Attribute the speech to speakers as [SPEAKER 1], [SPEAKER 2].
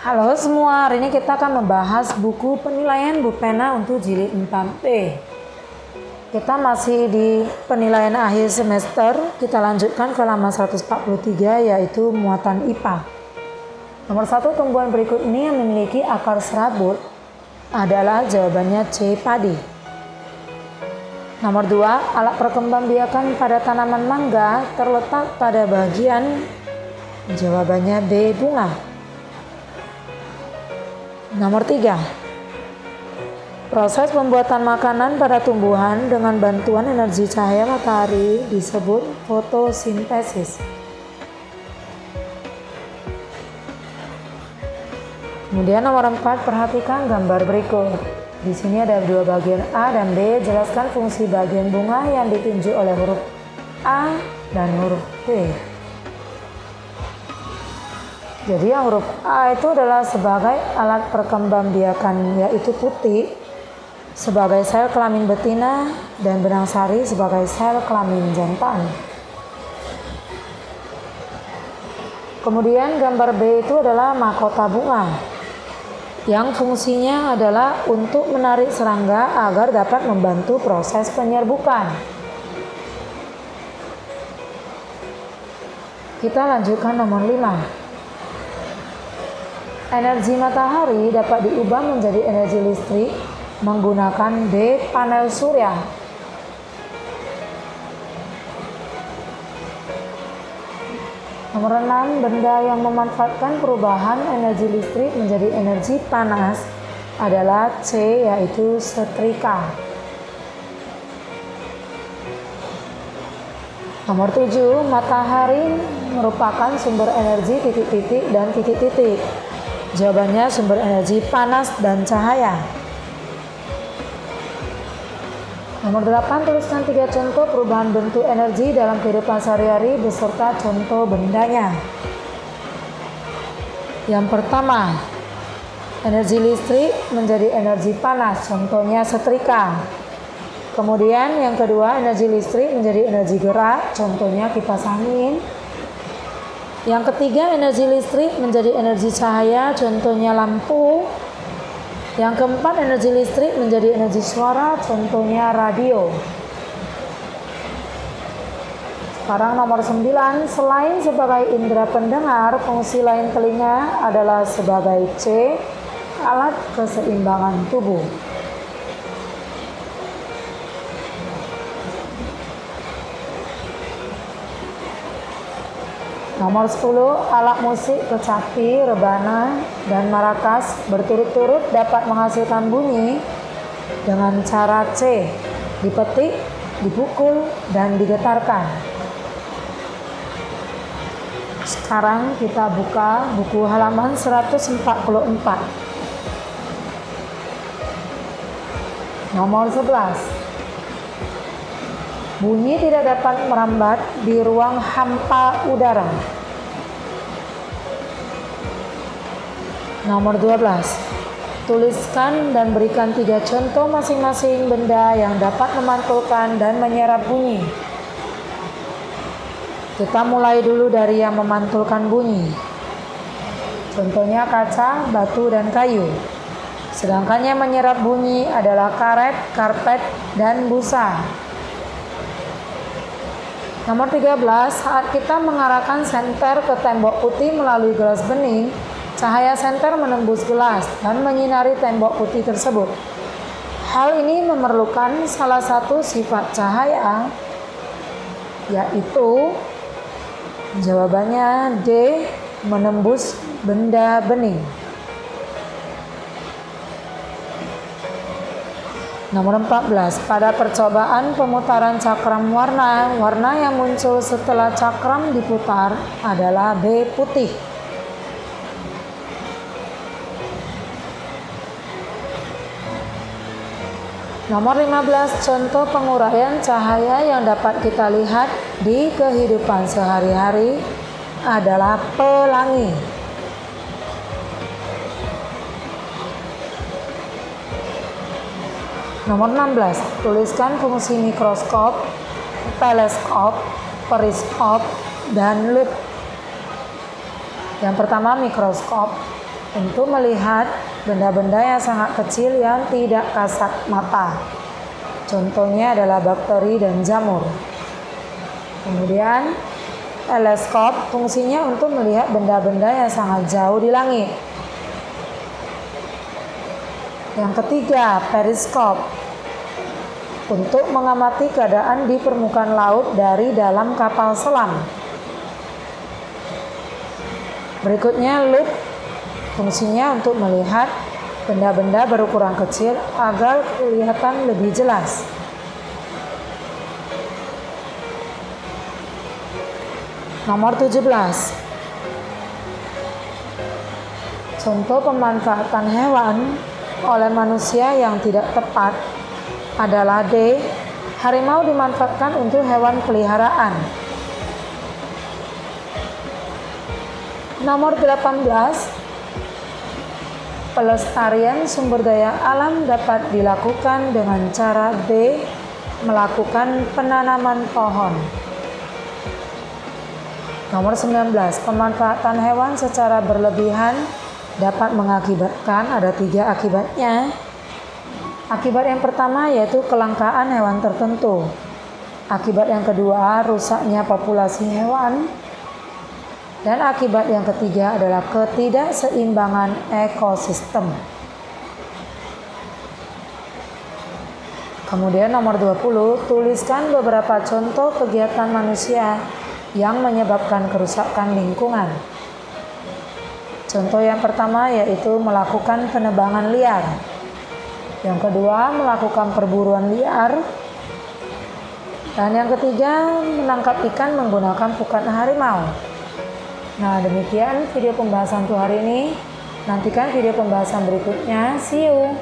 [SPEAKER 1] Halo semua, hari ini kita akan membahas buku penilaian Bu Pena untuk jilid 4B. Kita masih di penilaian akhir semester, kita lanjutkan ke halaman 143 yaitu muatan IPA. Nomor 1, tumbuhan berikut ini yang memiliki akar serabut adalah jawabannya C. Padi. Nomor 2, alat perkembangbiakan pada tanaman mangga terletak pada bagian jawabannya B. Bunga. Nomor 3, proses pembuatan makanan pada tumbuhan dengan bantuan energi cahaya matahari disebut fotosintesis. Kemudian nomor 4, perhatikan gambar berikut. Di sini ada dua bagian A dan B. Jelaskan fungsi bagian bunga yang ditunjuk oleh huruf A dan huruf B. Jadi yang huruf A itu adalah sebagai alat perkembangbiakan yaitu putik sebagai sel kelamin betina dan benang sari sebagai sel kelamin jantan. Kemudian gambar B itu adalah mahkota bunga yang fungsinya adalah untuk menarik serangga agar dapat membantu proses penyerbukan. Kita lanjutkan nomor 5. Energi matahari dapat diubah menjadi energi listrik menggunakan D. Panel surya. Nomor 6, benda yang memanfaatkan perubahan energi listrik menjadi energi panas adalah C, yaitu setrika. Nomor 7, matahari merupakan sumber energi titik-titik dan titik-titik. Jawabannya sumber energi panas dan cahaya. Nomor 8, tuliskan 3 contoh perubahan bentuk energi dalam kehidupan sehari-hari beserta contoh bendanya. Yang pertama, energi listrik menjadi energi panas, contohnya setrika. Kemudian yang kedua, energi listrik menjadi energi gerak, contohnya kipas angin. Yang ketiga, energi listrik menjadi energi cahaya, contohnya lampu. Yang keempat, energi listrik menjadi energi suara, contohnya radio. Sekarang nomor 9, selain sebagai indera pendengar, fungsi lain telinga adalah sebagai C, alat keseimbangan tubuh. Nomor 10, alat musik kecapi, rebana, dan marakas berturut-turut dapat menghasilkan bunyi dengan cara C, dipetik, dipukul, dan digetarkan. Sekarang kita buka buku halaman 144. Nomor 11. Bunyi tidak dapat merambat di ruang hampa udara. Nomor 12. Tuliskan dan berikan 3 contoh masing-masing benda yang dapat memantulkan dan menyerap bunyi. Kita mulai dulu dari yang memantulkan bunyi. Contohnya kaca, batu, dan kayu. Sedangkan yang menyerap bunyi adalah karet, karpet, dan busa. Nomor 13, saat kita mengarahkan senter ke tembok putih melalui gelas bening, cahaya senter menembus gelas dan menyinari tembok putih tersebut. Hal ini memerlukan salah satu sifat cahaya, yaitu jawabannya D, menembus benda bening. Nomor 14, pada percobaan pemutaran cakram warna, warna yang muncul setelah cakram diputar adalah B, putih. Nomor 15, contoh penguraian cahaya yang dapat kita lihat di kehidupan sehari-hari adalah pelangi. Nomor 16, tuliskan fungsi mikroskop, teleskop, periskop, dan lup. Yang pertama, mikroskop. untuk melihat benda-benda yang sangat kecil yang tidak kasat mata. Contohnya adalah bakteri dan jamur. Kemudian teleskop fungsinya untuk melihat benda-benda yang sangat jauh di langit. Yang ketiga, periskop untuk mengamati keadaan di permukaan laut dari dalam kapal selam. Berikutnya, loupe fungsinya untuk melihat benda-benda berukuran kecil agar kelihatan lebih jelas. Nomor 17. Contoh pemanfaatan hewan oleh manusia yang tidak tepat adalah D. Harimau dimanfaatkan untuk hewan peliharaan. Nomor 18. Pelestarian sumber daya alam dapat dilakukan dengan cara B. Melakukan penanaman pohon. Nomor 19. Pemanfaatan hewan secara berlebihan dapat mengakibatkan ada 3 akibatnya. Akibat yang pertama yaitu kelangkaan hewan tertentu. Akibat yang kedua, rusaknya populasi hewan. Dan akibat yang ketiga adalah ketidakseimbangan ekosistem. Kemudian nomor 20, tuliskan beberapa contoh kegiatan manusia yang menyebabkan kerusakan lingkungan. Contoh yang pertama yaitu melakukan penebangan liar. Yang kedua, melakukan perburuan liar. Dan yang ketiga, menangkap ikan menggunakan pukat harimau. Nah, demikian video pembahasan untuk hari ini. Nantikan video pembahasan berikutnya. See you.